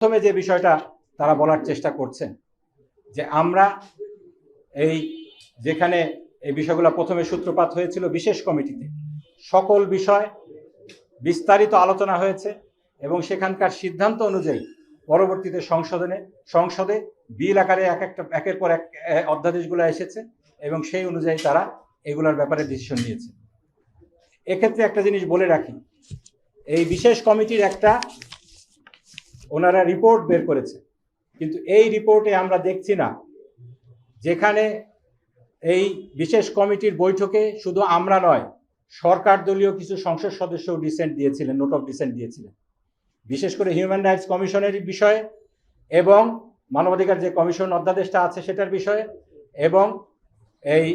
প্রথমে যে বিষয়টা তারা বলার চেষ্টা করছেন যে আমরা এই যেখানে এই বিষয়গুলো প্রথমে সূত্রপাত হয়েছিল বিশেষ কমিটিতে সকল বিষয় বিস্তারিত আলোচনা হয়েছে এবং সেখানকার সিদ্ধান্ত অনুযায়ী পরবর্তীতে সংসদে বিল আকারে একের পর এক অধ্যাদেশগুলো এসেছে এবং সেই অনুযায়ী তারা এগুলোর ব্যাপারে ডিসিশন নিয়েছে। এক্ষেত্রে একটা জিনিস বলে রাখি, এই বিশেষ কমিটির একটা ওনারা রিপোর্ট বের করেছে, কিন্তু এই রিপোর্টে আমরা দেখছি না যেখানে এই বিশেষ কমিটির বৈঠকে শুধু আমরা নয়, সরকার দলীয় কিছু সংসদ সদস্য ডিসেন্ট দিয়েছিলেন, নোট অফ ডিসেন্ট দিয়েছিলেন, বিশেষ করে হিউম্যান রাইটস কমিশনের বিষয়ে এবং মানবাধিকার যে কমিশন অধ্যাদেশটা আছে সেটার বিষয়ে এবং এই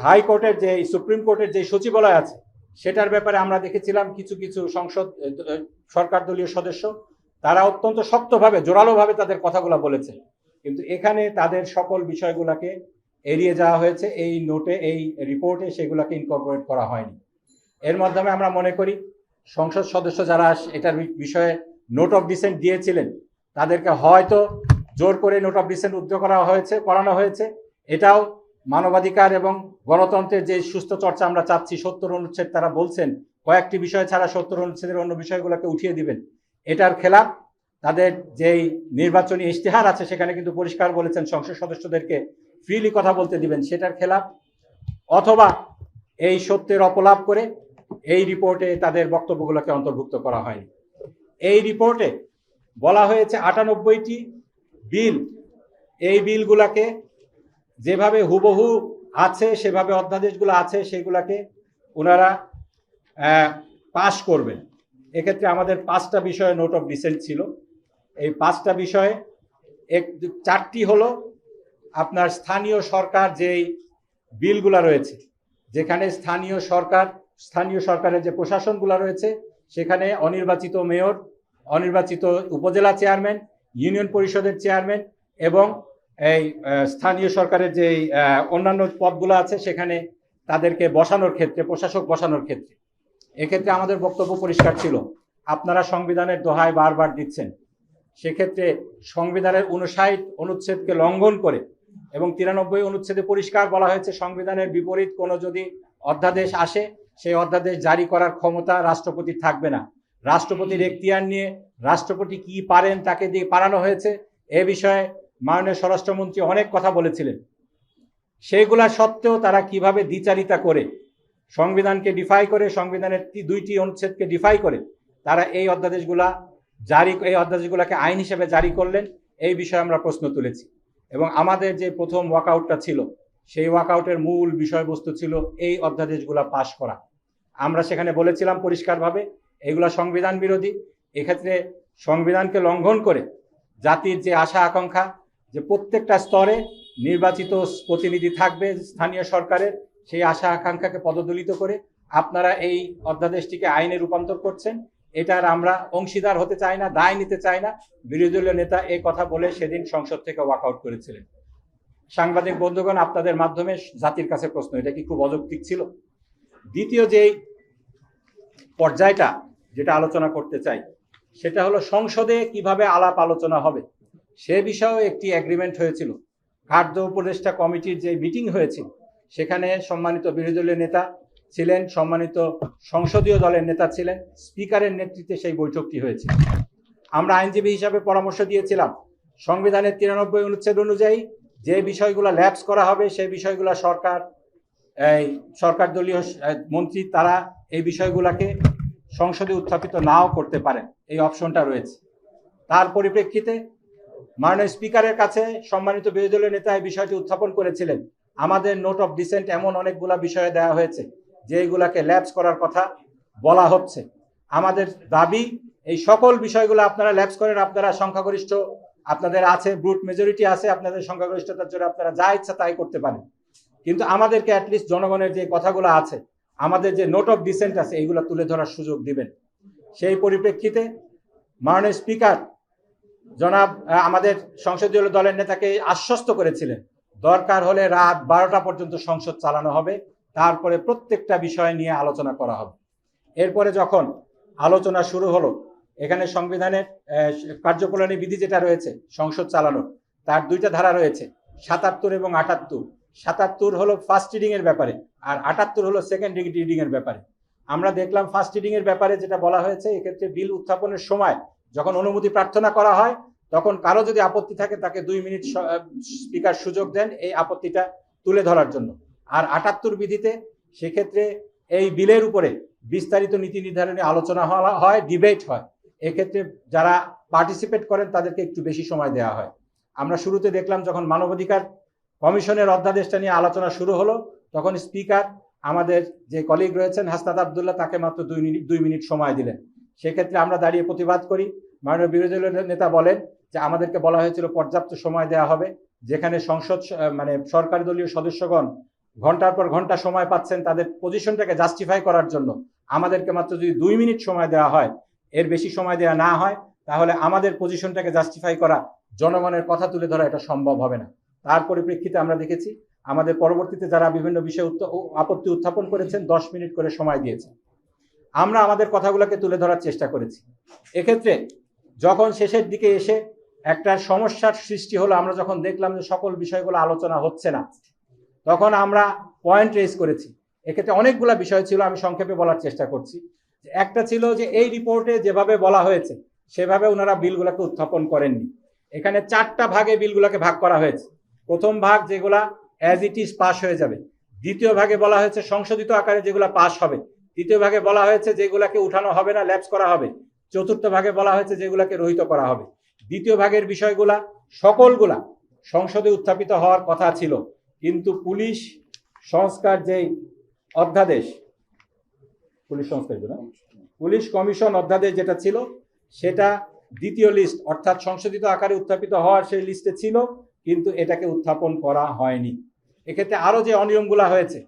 হাইকোর্টের যে সুপ্রিম কোর্টের যে সচিবালয় আছে সেটার ব্যাপারে আমরা দেখেছিলাম কিছু কিছু সরকার দলীয় সদস্য তারা অত্যন্ত শক্তভাবে জোরালোভাবে তাদের কথাগুলো বলেছে, কিন্তু এখানে তাদের সকল বিষয়গুলোকে এড়িয়ে যাওয়া হয়েছে। এই নোটে এই রিপোর্টে সেগুলোকে ইনকর্পোরেট করা হয়নি। এর মাধ্যমে আমরা মনে করি সংসদ সদস্য যারা এটার বিষয়ে নোট অফ ডিসেন্ট দিয়েছিলেন তাদেরকে হয়তো জোর করে নোট অফ ডিসেন্ট করানো হয়েছে। এটাও মানবাধিকার এবং গণতন্ত্রের যে সুস্থ চর্চা আমরা চাচ্ছি, 70 অনুচ্ছেদ তারা বলছেন কয়েকটি বিষয় ছাড়া 70 অনুচ্ছেদের অন্য বিষয়গুলোকে উঠিয়ে দিবেন, এটার খেলাফ। তাদের যেই নির্বাচনী ইশতেহার আছে সেখানে কিন্তু পরিষ্কার বলেছেন সংসদ সদস্যদেরকে ফ্রিলি কথা বলতে দিবেন, সেটার খেলাফ। অথবা এই সত্যের অপলাপ করে এই রিপোর্টে তাদের বক্তব্যগুলোকে অন্তর্ভুক্ত করা হয়নি। এই রিপোর্টে বলা হয়েছে 98টি বিল, এই বিলগুলাকে যেভাবে হুবহু আছে সেভাবে অধ্যাদেশগুলো আছে সেগুলাকে ওনারা পাশ করবেন। এক্ষেত্রে আমাদের 5টা বিষয়ে নোট অফ ডিসেন্ট ছিল। এই 5টা বিষয়ে 4টি হলো আপনার স্থানীয় সরকার যেই বিলগুলা রয়েছে, যেখানে স্থানীয় সরকারের যে প্রশাসনগুলো রয়েছে সেখানে অনির্বাচিত মেয়র, অনির্বাচিত উপজেলা চেয়ারম্যান, ইউনিয়ন পরিষদের চেয়ারম্যান এবং এই স্থানীয় সরকারের যে অন্যান্য পদগুলো আছে সেখানে তাদেরকে বসানোর ক্ষেত্রে, প্রশাসক বসানোর ক্ষেত্রে, এক্ষেত্রে আমাদের বক্তব্য পরিষ্কার ছিল। আপনারা সংবিধানের দোহাই বারবার দিচ্ছেন, সেক্ষেত্রে সংবিধানের 59 অনুচ্ছেদকে লঙ্ঘন করে এবং 93 অনুচ্ছেদে পরিষ্কার বলা হয়েছে সংবিধানের বিপরীত কোনো যদি অধ্যাদেশ আসে সেই অধ্যাদেশ জারি করার ক্ষমতা রাষ্ট্রপতির থাকবে না। রাষ্ট্রপতির এখতিয়ার নিয়ে রাষ্ট্রপতি কি পারেন তাকে দিয়ে পারানো হয়েছে। এ বিষয়ে মাননীয় স্বরাষ্ট্রমন্ত্রী অনেক কথা বলেছিলেন, সেইগুলা সত্ত্বেও তারা কিভাবে দ্বিচারিতা করে সংবিধানকে ডিফাই করে, সংবিধানের 2টি অনুচ্ছেদকে ডিফাই করে তারা এই অধ্যাদেশগুলোকে আইন হিসেবে জারি করলেন, এই বিষয়ে আমরা প্রশ্ন তুলেছি। এবং আমাদের যে প্রথম ওয়াকআউটটা ছিল সেই ওয়াকআউটের মূল বিষয়বস্তু ছিল এই অধ্যাদেশগুলো পাশ করা। আমরা সেখানে বলেছিলাম পরিষ্কারভাবে এগুলা সংবিধান বিরোধী। এক্ষেত্রে সংবিধানকে লঙ্ঘন করে জাতির যে আশা আকাঙ্ক্ষা যে প্রত্যেকটা স্তরে নির্বাচিত প্রতিনিধি থাকবে স্থানীয় সরকারের, সেই আশা আকাঙ্ক্ষাকে পদদলিত করে আপনারা এই অধ্যাদেশটিকে আইনে রূপান্তর করছেন, এটার আমরা অংশীদার হতে চাই না, দায় নিতে চাই না। বিরোধী দলীয় নেতা এই কথা বলে সেদিন সংসদ থেকে ওয়াকআউট করেছিলেন। সাংবাদিক বন্ধুগণ, আপনাদের মাধ্যমে জাতির কাছে প্রশ্ন, এটা কি খুব অযৌক্তিক ছিল? দ্বিতীয় যেই পর্যায়টা যেটা আলোচনা করতে চাই সেটা হলো সংসদে কিভাবে আলাপ আলোচনা হবে সে বিষয়েও একটি এগ্রিমেন্ট হয়েছিল। খাদ্য উপদেষ্টা কমিটির যে মিটিং হয়েছিল সেখানে সম্মানিত বিরোধী দলীয় নেতা ছিলেন, সম্মানিত সংসদীয় দলের নেতা ছিলেন, স্পিকারের নেতৃত্বে সেই বৈঠকটি হয়েছে। আমরা আইনজীবী হিসাবে পরামর্শ দিয়েছিলাম সংবিধানের 93 অনুচ্ছেদ অনুযায়ী যে বিষয়গুলো ল্যাপস করা হবে সেই বিষয়গুলো সরকার দলীয় মন্ত্রী তারা এই বিষয়গুলোকে সংসদে উত্থাপিত নাও করতে পারেন, এই অপশনটা রয়েছে। তার পরিপ্রেক্ষিতে মাননীয় স্পিকারের কাছে সম্মানিত বিরোধী দলীয় নেতা এই বিষয়টি উত্থাপন করেছিলেন। আমাদের নোট অফ ডিসেন্ট এমন অনেকগুলা বিষয়ে দেওয়া হয়েছে যে এইগুলাকে ল্যাপস করার কথা বলা হচ্ছে। আমাদের দাবি এই সকল বিষয়গুলো আপনারা ল্যাপস করেন, আপনারা সংখ্যাগরিষ্ঠ আপনাদের আছে, ব্রুট মেজরিটি আছে, আপনাদের সংখ্যাগরিষ্ঠতার জন্য আপনারা যা ইচ্ছা তাই করতে পারেন, কিন্তু আমাদেরকে অ্যাটলিস্ট জনগণের যে কথাগুলো আছে, আমাদের যে নোট অফ ডিসেন্ট আছে এইগুলো তুলে ধরার সুযোগ দিবেন। সেই পরিপ্রেক্ষিতে মাননীয় স্পিকার জনাব আমাদের সংসদীয় দলের নেতাকে আশ্বস্ত করেছিলেন দরকার হলে রাত 12টা পর্যন্ত সংসদ চালানো হবে, তারপরে প্রত্যেকটা বিষয় নিয়ে আলোচনা করা হবে। এরপরে যখন আলোচনা শুরু হলো এখানে সংবিধানের কার্যপ্রণালী বিধি যেটা রয়েছে সংসদ চালানোর, তার দুইটা ধারা রয়েছে, ৭৭ এবং ৭৮। ৭৭ হলো ফার্স্ট রিডিং এর ব্যাপারে, আর ৭৮ হলো সেকেন্ড রিডিং এর ব্যাপারে। আমরা দেখলাম ফার্স্ট রিডিং এর ব্যাপারে যেটা বলা হয়েছে, এক্ষেত্রে বিল উত্থাপনের সময় যখন অনুমতি প্রার্থনা করা হয়, তখন কারো যদি আপত্তি থাকে তাকে 2 মিনিট স্পিকার সুযোগ দেন এই আপত্তিটা তুলে ধরার জন্য। আর ৭৮ বিধিতে সেক্ষেত্রে এই বিলের উপরে বিস্তারিত নীতি নির্ধারণী আলোচনা হয়, ডিবেট হয়। এক্ষেত্রে যারা পার্টিসিপেট করেন তাদেরকে একটু বেশি সময় দেওয়া হয়। আমরা শুরুতে দেখলাম যখন মানবাধিকার কমিশনের অধ্যাদেশটা নিয়ে আলোচনা শুরু হলো, তখন স্পিকার আমাদের যে কলিগ রয়েছেন হাসনাত আবদুল্লাহ, তাকে মাত্র 2 মিনিট সময় দিলেন। সেক্ষেত্রে আমরা দাঁড়িয়ে প্রতিবাদ করি। মাননীয় বিরোধী দলের নেতা বলেন যে আমাদেরকে বলা হয়েছিল পর্যাপ্ত সময় দেওয়া হবে, যেখানে সংসদ মানে সরকারি দলীয় সদস্যগণ ঘন্টার পর ঘন্টা সময় পাচ্ছেন তাদের পজিশনটাকে জাস্টিফাই করার জন্য, আমাদেরকে মাত্র যদি 2 মিনিট সময় দেওয়া হয়, এর বেশি সময় দেওয়া না হয়, তাহলে আমাদের পজিশনটাকে জাস্টিফাই করা, জনগণের কথা তুলে ধরা এটা সম্ভব হবে না। তার পরিপ্রেক্ষিতে আমরা দেখেছি আমাদের পরবর্তীতে যারা বিভিন্ন বিষয়ে আপত্তি উত্থাপন করেছেন 10 মিনিট করে সময় দিয়েছেন। আমরা আমাদের কথাগুলোকে তুলে ধরার চেষ্টা করেছি। এক্ষেত্রে যখন শেষের দিকে এসে একটা সমস্যার সৃষ্টি হলো, আমরা যখন দেখলাম যে সকল বিষয়গুলো আলোচনা হচ্ছে না, তখন আমরা পয়েন্ট রেজ করেছি। এক্ষেত্রে অনেকগুলো বিষয় ছিল, আমি সংক্ষেপে বলার চেষ্টা করছি। একটা ছিল যে এই রিপোর্টে যেভাবে বলা হয়েছে সেভাবে ওনারা বিলগুলোকে উত্থাপন করেননি। এখানে 4টা ভাগে বিলগুলোকে ভাগ করা হয়েছে। প্রথম ভাগ যেগুলা অ্যাজ ইট ইজ পাস হয়ে যাবে, দ্বিতীয় ভাগে বলা হয়েছে সংশোধিত আকারে যেগুলো পাস হবে, তৃতীয় ভাগে বলা হয়েছে যেগুলাকে উঠানো হবে না, ল্যাপস করা হবে, চতুর্থ ভাগে বলা হয়েছে যেগুলাকে রহিত করা হবে। দ্বিতীয় ভাগের বিষয়গুলা সকলগুলা সংসদে উত্থাপিত হওয়ার কথা ছিল, কিন্তু পুলিশ সংস্কার যেই অধ্যাদেশ, পুলিশ কমিশন অধ্যাদেশ যেটা ছিল, সেটা দ্বিতীয় লিস্ট অর্থাৎ সংশোধিত আকারে উত্থাপিত হওয়ার সেই লিস্টে ছিল, কিন্তু এটাকে উত্থাপন করা হয়নি। এক্ষেত্রে আরো যে অনিয়মগুলা হয়েছে,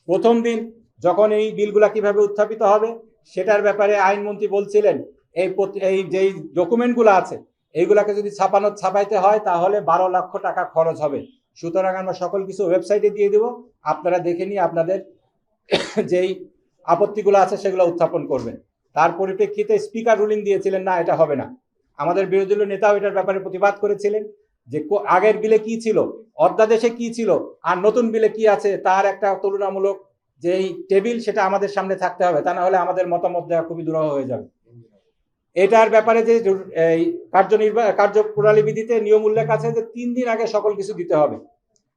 প্রথম দিন যখন এই বিলগুলা কিভাবে উত্থাপিত হবে সেটার ব্যাপারে আইনমন্ত্রী বলছিলেন এই যেই ডকুমেন্টগুলো আছে এইগুলাকে যদি ছাপাইতে হয় তাহলে 12 লক্ষ টাকা খরচ হবে। সুতরাং আমরা সকল কিছু ওয়েবসাইটে দিয়ে দেব, আপনারা দেখে নিয়ে আপনাদের যেই আপত্তিগুলো আছে সেগুলো উত্থাপন করবেন। তার পরিপ্রেক্ষিতে স্পিকার রুলিং দিয়েছিলেন না, এটা হবে না। আমাদের বিরোধী দলীয় নেতাও এটার ব্যাপারে প্রতিবাদ করেছিলেন যে আগের বিলে কি ছিল, অধ্যাদেশে কি ছিল, আর নতুন বিলে কি আছে, তার একটা তুলনামূলক যেই টেবিল সেটা আমাদের সামনে থাকতে হবে, তা না হলে আমাদের মতামত দেওয়া খুবই দুরূহ হয়ে যাবে। এটার ব্যাপারে যে কার্যপ্রণালী বিধিতে নিয়ম উল্লেখ আছে যে 3 দিন আগে সকল কিছু দিতে হবে,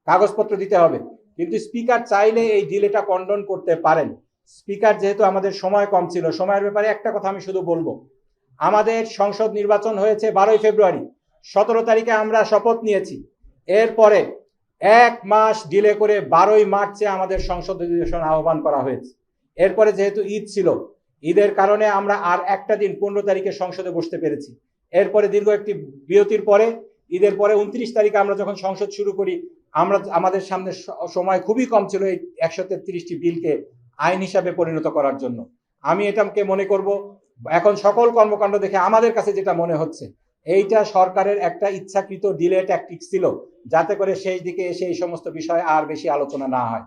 কাগজপত্র দিতে হবে, কিন্তু স্পিকার চাইলে এই ডিলেটা কন্ডন করতে পারেন। স্পিকার যেহেতু আমাদের সময় কম ছিল, সময়ের ব্যাপারে একটা কথা আমি শুধু বলবো, আমাদের সংসদ নির্বাচন হয়েছে 12ই ফেব্রুয়ারি, 17 তারিখে আমরা শপথ নিয়েছি। এরপরে 1 মাস ডিলে করে 12ই মার্চে আমাদের সংসদ অধিবেশন আহ্বান করা হয়েছে। এরপরে যেহেতু ঈদ ছিল, ঈদের কারণে আমরা আর একটা দিন 15 তারিখে সংসদে বসতে পেরেছি। এরপরে দীর্ঘ একটি বিরতির পরে ঈদের পরে 29 তারিখে আমরা যখন সংসদ শুরু করি, আমাদের সামনে সময় খুবই কম ছিল এই 133টি বিলকে আইন হিসাবে পরিণত করার জন্য। আমি এটাকে মনে করব এখন সকল কর্মকাণ্ড দেখে আমাদের কাছে যেটা মনে হচ্ছে, এইটা সরকারের একটা ইচ্ছাকৃত ডিলে ট্যাকটিক্স ছিল, যাতে করে শেষ দিকে এসে এই সমস্ত বিষয় আর বেশি আলোচনা না হয়।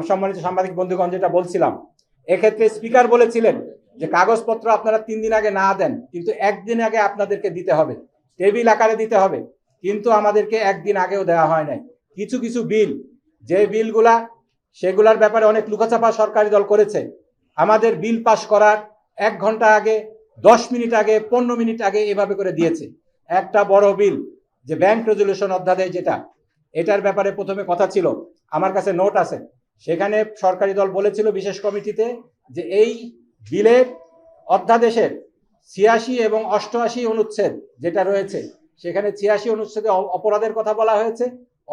সম্মানিত সাংবাদিক বন্ধুগণ, যেটা বলছিলাম, এক্ষেত্রে স্পিকার বলেছিলেন যে কাগজপত্র আপনারা 3 দিন আগে না দেন, কিন্তু 1 দিন আগে আপনাদেরকে দিতে হবে, টেবিল আকারে দিতে হবে, কিন্তু আমাদেরকে 1 দিন আগেও দেওয়া হয় নাই। কিছু কিছু বিল, যে বিলগুলা সেগুলার ব্যাপারে অনেক লুকাচাপা সরকারি দল করেছে, আমাদের বিল পাস করার 1 ঘন্টা আগে, 10 মিনিট আগে, 15 মিনিট আগে এভাবে করে দিয়েছে। একটা বড় বিল যে ব্যাংক রেজুলেশন অধ্যাদেশ, যেটা এটার ব্যাপারে প্রথমে কথা ছিল, আমার কাছে নোট আছে, সেখানে সরকারি দল বলেছিল বিশেষ কমিটিতে যে এই বিলের অধ্যাদেশের 86 এবং 88 অনুচ্ছেদ যেটা রয়েছে, সেখানে 86 অনুচ্ছেদে অপরাধের কথা বলা হয়েছে,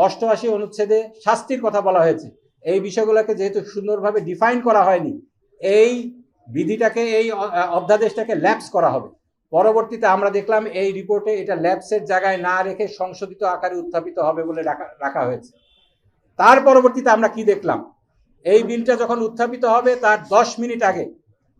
88 অনুচ্ছেদে শাস্তির কথা বলা হয়েছে। এই বিষয়গুলোকে যেহেতু সুন্দরভাবে ডিফাইন করা হয়নি, এই বিধিটাকে, এই অধ্যাদেশটাকে ল্যাপস করা হবে। পরবর্তীতে আমরা দেখলাম এই রিপোর্টে এটা ল্যাপসের জায়গায় না রেখে সংশোধিত আকারে উত্থাপিত হবে বলে রাখা হয়েছে। তার পরবর্তীতে আমরা কি দেখলাম, এই বিলটা যখন উত্থাপিত হবে তার 10 মিনিট আগে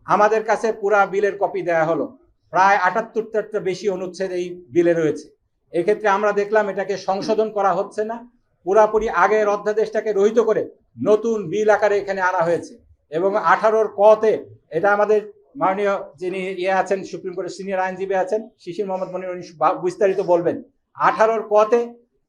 আমাদের কাছে পুরা বিলের কপি দেওয়া হলো। প্রায় 78টা বেশি অনুচ্ছেদ এই বিলে রয়েছে। এক্ষেত্রে আমরা দেখলাম এটাকে সংশোধন করা হচ্ছে না, পুরাপুরি আগের অধ্যাদেশটাকে রহিত করে নতুন বিল আকারে এখানে আনা হয়েছে। এবং 18 কতে এটা আমাদের মাননীয় যিনি আছেন সুপ্রিম কোর্টের সিনিয়র আইনজীবী আছেন শিশির মোহাম্মদ মনির, উনি বিস্তারিত বলবেন। 18 কতে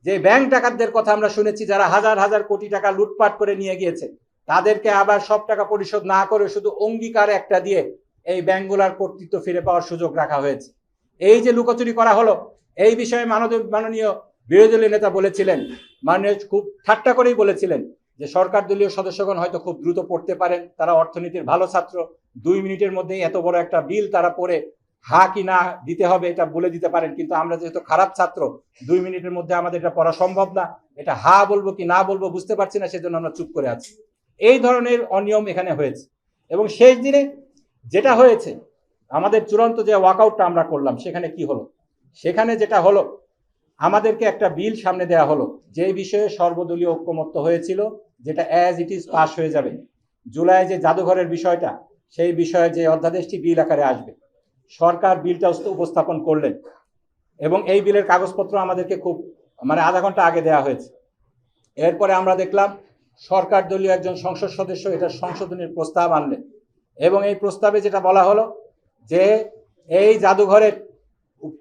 যে ব্যাংক ডাকাতদের কথা আমরা শুনেছি, যারা হাজার হাজার কোটি টাকা লুটপাট করে নিয়ে গিয়েছে, তাদেরকে আবার সব টাকা পরিশোধ না করে শুধু অঙ্গীকার একটা দিয়ে এই ব্যাংকগুলোর কর্তৃত্ব ফিরে পাওয়ার সুযোগ রাখা হয়েছে। এই যে লুকোচুরি করা হলো, এই বিষয়ে মাননীয় বিরোধী দলীয় নেতা বলেছিলেন, মাননীয় খুব ঠাট্টা করেই বলেছিলেন যে সরকার দলীয় সদস্যগণ হয়তো খুব দ্রুত পড়তে পারেন, তারা অর্থনীতির ভালো ছাত্র, 2 মিনিটের মধ্যেই এত বড় একটা বিল তারা পড়ে হা কি না দিতে হবে এটা বলে দিতে পারেন, কিন্তু আমরা যেহেতু খারাপ ছাত্র, 2 মিনিটের মধ্যে আমাদের এটা পড়া সম্ভব না, এটা হা বলবো কি না বলবো বুঝতে পারছি না, সেজন্য আমরা চুপ করে আছি। এই ধরনের অনিয়ম এখানে হয়েছে। এবং শেষ দিনে যেটা হয়েছে, আমাদের চূড়ান্ত যে ওয়াকআউটটা আমরা করলাম, সেখানে কি হলো? সেখানে যেটা হলো, আমাদেরকে একটা বিল সামনে দেওয়া হলো যে বিষয়ে সর্বদলীয় ঐক্যমত্য হয়েছিল, যেটা অ্যাজ ইট ইজ পাস হয়ে যাবে। জুলাই যে জাদুঘরের বিষয়টা, সেই বিষয়ে যে অধ্যাদেশটি বিল আকারে আসবে, সরকার বিলটা উপস্থাপন করলেন এবং এই বিলের কাগজপত্র আমাদেরকে খুব আধা ঘন্টা আগে দেওয়া হয়েছে। এরপরে আমরা দেখলাম সরকার দলীয় একজন সংসদ সদস্য এটা সংশোধনের প্রস্তাব আনলেন এবং এই প্রস্তাবে যেটা বলা হলো যে এই জাদুঘরের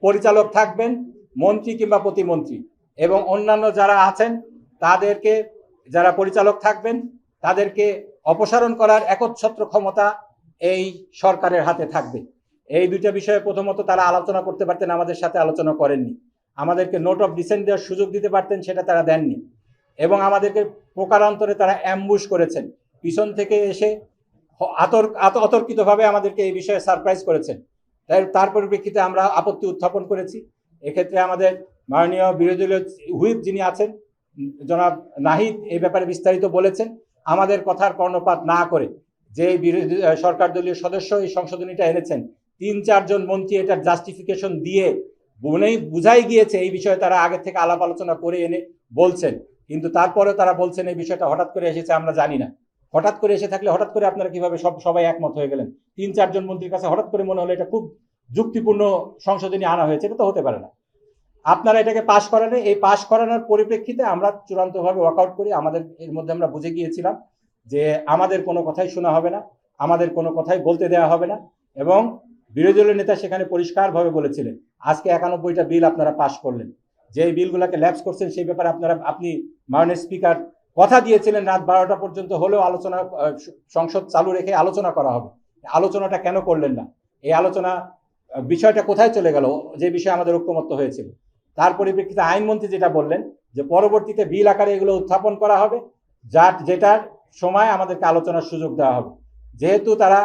পরিচালক থাকবেন মন্ত্রী কিংবা প্রতিমন্ত্রী, এবং অন্যান্য যারা আছেন তাদেরকে, যারা পরিচালক থাকবেন তাদেরকে অপসারণ করার একচ্ছত্র ক্ষমতা এই সরকারের হাতে থাকবে। এই দুইটা বিষয়ে প্রথমত তারা আলোচনা করতে পারতেন, আমাদের সাথে আলোচনা করেননি। আমাদেরকে নোট অফ ডিসেন্ট দেওয়ার সুযোগ দিতে পারতেন, সেটা তারা দেননি। এবং আমাদেরকে প্রকারান্তরে তারা অ্যাম্বুশ করেছেন, পিছন থেকে এসে অতর্কিতভাবে আমাদেরকে এই বিষয়ে সারপ্রাইজ করেছেন। তার পরিপ্রেক্ষিতে আমরা আপত্তি উত্থাপন করেছি। এক্ষেত্রে আমাদের মাননীয় বিরোধী দলীয় হুইপ যিনি আছেন জনাব নাহিদ এই ব্যাপারে বিস্তারিত বলেছেন। আমাদের কথার কর্ণপাত না করে যে বিরোধী সরকার দলীয় সদস্য এই সংশোধনীটা এনেছেন, 3-4 জন মন্ত্রী এটার জাস্টিফিকেশন দিয়ে বুঝাই গিয়েছে এই বিষয়ে তারা আগে থেকে আলাপ আলোচনা করে এনে বলছেন, কিন্তু তারপরেও তারা বলছেন এই বিষয়টা হঠাৎ করে এসেছে, আমরা জানি না। হঠাৎ করে এসে থাকলে হঠাৎ করে আপনারা কিভাবে সবাই একমত হয়ে গেলেন? 3-4 জন মন্ত্রীর কাছে হঠাৎ করে মনে হলো এটা খুব যুক্তিপূর্ণ সংশোধনী আনা হয়েছে, এটা তো হতে পারে না। আপনারা এটাকে পাশ করালে, এই পাশ করানোর পরিপ্রেক্ষিতে আমরা চূড়ান্তভাবে ওয়াকআউট করি। আমাদের এর মধ্যে আমরা বুঝে গিয়েছিলাম যে আমাদের কোনো কথাই শোনা হবে না, আমাদের কোনো কথাই বলতে দেওয়া হবে না। এবং বিরোধী দলের নেতা সেখানে পরিষ্কারভাবে বলেছিলেন, আজকে 91টা বিল আপনারা পাশ করলেন, যে বিলগুলোকে ল্যাপস করছেন সেই ব্যাপারে আপনি মাননীয় স্পিকার কথা দিয়েছিলেন রাত 12টা পর্যন্ত হলেও আলোচনা, সংসদ চালু রেখে আলোচনা করা হবে। আলোচনাটা কেন করলেন না? এই আলোচনা বিষয়টা কোথায় চলে গেল, যে বিষয়ে আমাদের ঐক্যমত্য হয়েছিল? তার পরিপ্রেক্ষিতে আইনমন্ত্রী যেটা বললেন যে পরবর্তীতে বিল আকারে এগুলো উত্থাপন করা হবে, যেটার সময় আমাদেরকে আলোচনার সুযোগ দেওয়া হবে। যেহেতু তারা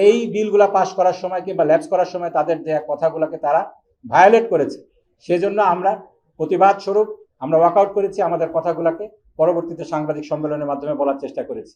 এই বিলগুলা পাশ করার সময় কিংবা ল্যাপস করার সময় তাদের যে কথাগুলোকে তারা ভায়োলেট করেছে, সেজন্য আমরা প্রতিবাদ স্বরূপ আমরা ওয়াকআউট করেছি, আমাদের কথাগুলোকে পরবর্তীতে সাংবাদিক সম্মেলনের মাধ্যমে বলার চেষ্টা করেছি।